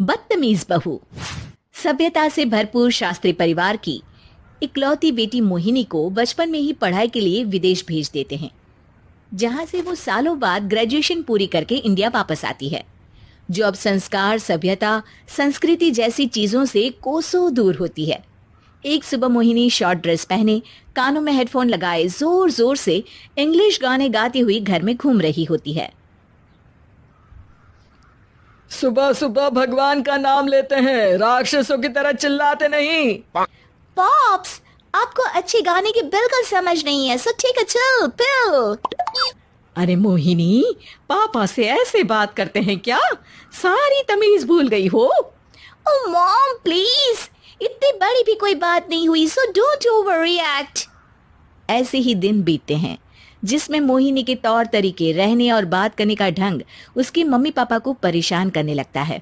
बदतमीज बहू। सभ्यता से भरपूर शास्त्री परिवार की इकलौती बेटी मोहिनी को बचपन में ही पढ़ाई के लिए विदेश भेज देते हैं, जहां से वो सालों बाद ग्रेजुएशन पूरी करके इंडिया वापस आती है, जो अब संस्कार, सभ्यता, संस्कृति जैसी चीजों से कोसों दूर होती है। एक सुबह मोहिनी शॉर्ट ड्रेस पहने, कानों में हेडफोन लगाए जोर जोर से इंग्लिश गाने गाती हुई घर में घूम रही होती है। सुबह सुबह भगवान का नाम लेते हैं, राक्षसों की तरह चिल्लाते नहीं। पॉप्स, आपको अच्छे गाने की बिल्कुल समझ नहीं है, सो ठीक है, चिल पिल। अरे मोहिनी, पापा से ऐसे बात करते हैं क्या? सारी तमीज भूल गई हो। ओह मॉम प्लीज, इतनी बड़ी भी कोई बात नहीं हुई, सो डोंट ओवर रिएक्ट। ऐसे ही दिन बीतते हैं जिसमें मोहिनी के तौर तरीके, रहने और बात करने का ढंग उसके मम्मी पापा को परेशान करने लगता है।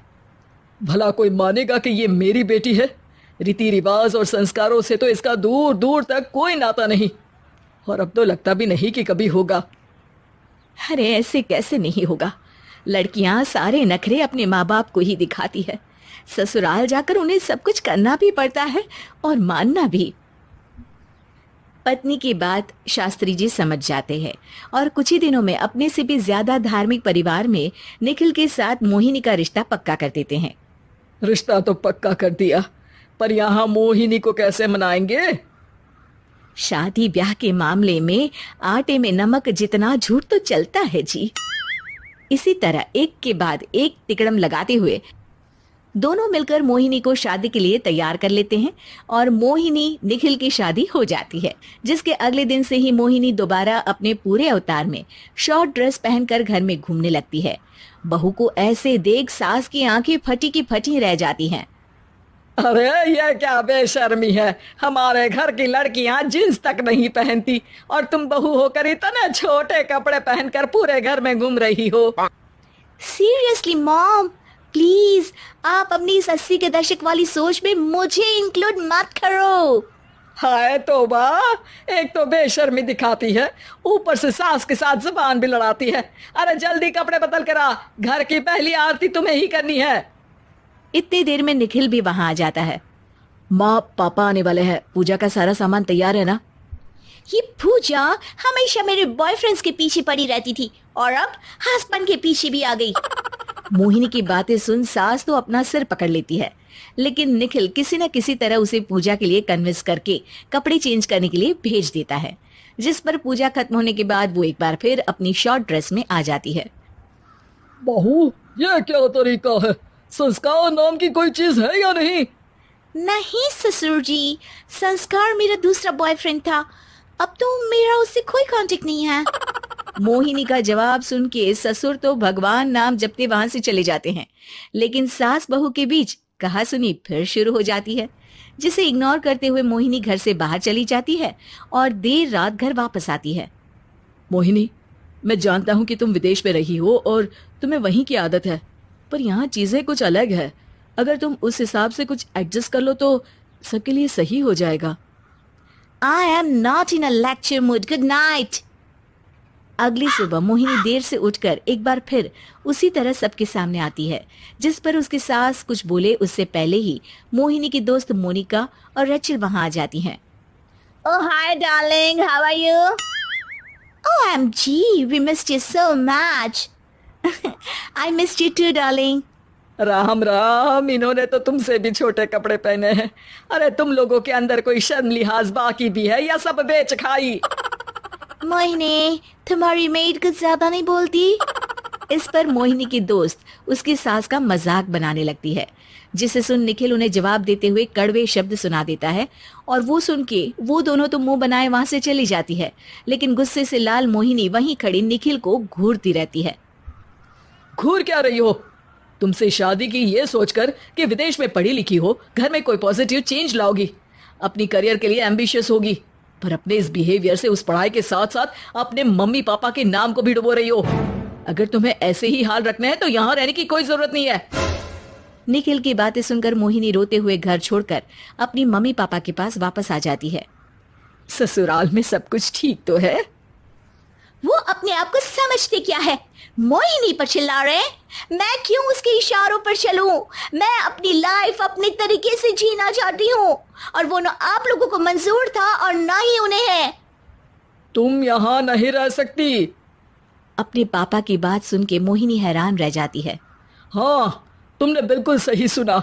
भला कोई मानेगा कि ये मेरी बेटी है? रीति रिवाज और संस्कारों से तो इसका दूर दूर तक कोई नाता नहीं, और अब तो लगता भी नहीं कि कभी होगा। अरे ऐसे कैसे नहीं होगा? लड़कियां सारे नखरे अपने माँ बाप को ही दिखाती है। ससुराल जाकर उन्हें सब कुछ करना भी पड़ता है और मानना भी। पत्नी की बात शास्त्री जी समझ जाते हैं और कुछ ही दिनों में अपने से भी ज्यादा धार्मिक परिवार में निखिल के साथ मोहिनी का रिश्ता पक्का कर देते हैं। रिश्ता तो पक्का कर दिया, पर यहाँ मोहिनी को कैसे मनाएंगे? शादी ब्याह के मामले में आटे में नमक जितना झूठ तो चलता है जी। इसी तरह एक के बाद एक तिकड़म लगाते हुए दोनों मिलकर मोहिनी को शादी के लिए तैयार कर लेते हैं और मोहिनी निखिल की शादी हो जाती है, जिसके अगले दिन से ही मोहिनी दोबारा अपने पूरे अवतार में शॉर्ट ड्रेस पहनकर घर में घूमने लगती है। बहू को ऐसे देख सास की आंखें फटी की फटी रह जाती हैं। अरे ये क्या बेशर्मी है, हमारे घर की लड़कियां जींस तक नहीं पहनती और तुम बहू होकर इतने छोटे कपड़े पहनकर पूरे घर में घूम रही हो। सीरियसली मॉम, प्लीज आप अपनी इस 80 के दशक वाली सोच में मुझे इंक्लूड मत करो। हाय तौबा, एक तो बेशर्मी दिखाती है, ऊपर से सास के साथ जुबान भी लड़ाती है। अरे जल्दी कपड़े बदल कर आ, घर की पहली आरती तुम्हें ही करनी है। इतनी देर में निखिल भी वहां आ जाता है। माँ पापा आने वाले हैं, पूजा का सारा सामान तैयार है ना? ये पूजा हमेशा मेरे बॉयफ्रेंड्स के पीछे पड़ी रहती थी और अब हस्बैंड के पीछे भी आ गई। मोहिनी की बातें सुन सास तो अपना सिर पकड़ लेती है, लेकिन निखिल किसी न किसी तरह उसे पूजा के लिए कन्विंस करके कपड़े चेंज करने के लिए भेज देता है, जिस पर पूजा खत्म होने के बाद वो एक बार फिर अपनी शॉर्ट ड्रेस में आ जाती है। बहू, ये क्या तरीका है? संस्कार नाम की कोई चीज है या नहीं? नहीं ससुर जी, संस्कार मेरा दूसरा बॉयफ्रेंड था, अब तो मेरा उससे कोई कांटेक्ट नहीं है। मोहिनी का जवाब सुन के ससुर तो भगवान नाम जपते वहां से चले जाते हैं, लेकिन सास बहू के बीच कहासुनी फिर शुरू हो जाती है, जिसे इग्नोर करते हुए मोहिनी घर से बाहर चली जाती है और देर रात घर वापस आती है। मोहिनी, मैं जानता हूँ कि तुम विदेश में रही हो और तुम्हें वहीं की आदत है, पर यहाँ चीजें कुछ अलग है। अगर तुम उस हिसाब से कुछ एडजस्ट कर लो तो सबके लिए सही हो जाएगा। I am not in a lecture mood. Good night. अगली सुबह मोहिनी देर से उठकर एक बार फिर उसी तरह सबके सामने आती है, जिस पर उसकी सास कुछ बोले उससे पहले ही मोहिनी की दोस्त मोनिका और रेचल वहां आ जाती हैं। Oh hi darling, how are you? OMG, we missed you so much. I missed you too darling. Ram Ram, इन्होंने तो तुमसे भी छोटे कपड़े पहने हैं। अरे तुम लोगों के अंदर कोई शर्म लिहाज बाकी भी है या सब बेच खाई? मोहिनी, तुम्हारी मेड कुछ ज्यादा नहीं बोलती? इस पर मोहिनी की दोस्त उसकी सास का मजाक बनाने लगती है, जिसे सुन निखिल उन्हें जवाब देते हुए कड़वे शब्द सुना देता है और वो सुन के वो दोनों तो मुंह बनाए वहां से चली जाती है, लेकिन गुस्से से लाल मोहिनी वहीं खड़ी निखिल को घूरती रहती है। घूर क्या रही हो? तुमसे शादी की ये सोचकर कि विदेश में पढ़ी लिखी हो, घर में कोई पॉजिटिव चेंज लाओगी, अपनी करियर के लिए एम्बिशियस होगी, पर अपने इस बिहेवियर से उस पढ़ाई के साथ साथ अपने मम्मी पापा के नाम को भी डुबो रही हो। अगर तुम्हें ऐसे ही हाल रखना है तो यहाँ रहने की कोई जरूरत नहीं है। निखिल की बातें सुनकर मोहिनी रोते हुए घर छोड़कर अपनी मम्मी पापा के पास वापस आ जाती है। ससुराल में सब कुछ ठीक तो है? वो अपने आप को समझते क्या है? मोहिनी पर चिल्ला रहे हैं? मैं क्यों उसके इशारों पर चलूं? मैं अपनी लाइफ अपने तरीके से जीना चाहती हूँ और वो ना आप लोगों को मंजूर था और ना ही उन्हें है। तुम यहाँ नहीं रह सकती। अपने पापा की बात सुन के मोहिनी हैरान रह जाती है। हाँ, तुमने बिल्कुल सही सुना।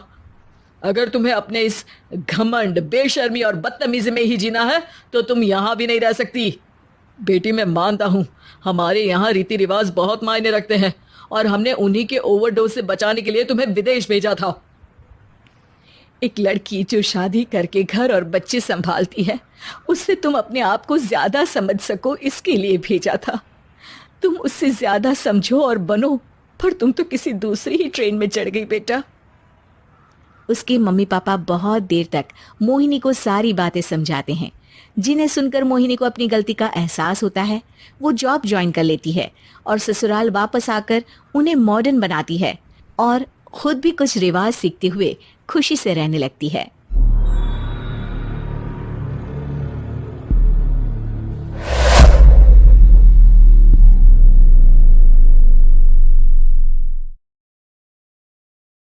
अगर तुम्हें अपने इस घमंड, बेशर्मी और बदतमीजी में ही जीना है तो तुम यहाँ भी नहीं रह सकती। बेटी, मैं मानता हूँ हमारे यहाँ रीति रिवाज बहुत मायने रखते हैं और हमने उन्हीं के ओवरडोज से बचाने के लिए तुम्हें विदेश भेजा था। एक लड़की जो शादी करके घर और बच्चे संभालती है, उससे तुम अपने आप को ज्यादा समझ सको इसके लिए भेजा था। तुम उससे ज्यादा समझो और बनो, पर तुम तो किसी दूसरी ही ट्रेन में चढ़ गई बेटा। उसके मम्मी पापा बहुत देर तक मोहिनी को सारी बातें समझाते हैं, जिन्हें सुनकर मोहिनी को अपनी गलती का एहसास होता है। वो जॉब ज्वाइन कर लेती है और ससुराल वापस आकर उन्हें मॉडर्न बनाती है और खुद भी कुछ रिवाज सीखते हुए खुशी से रहने लगती है।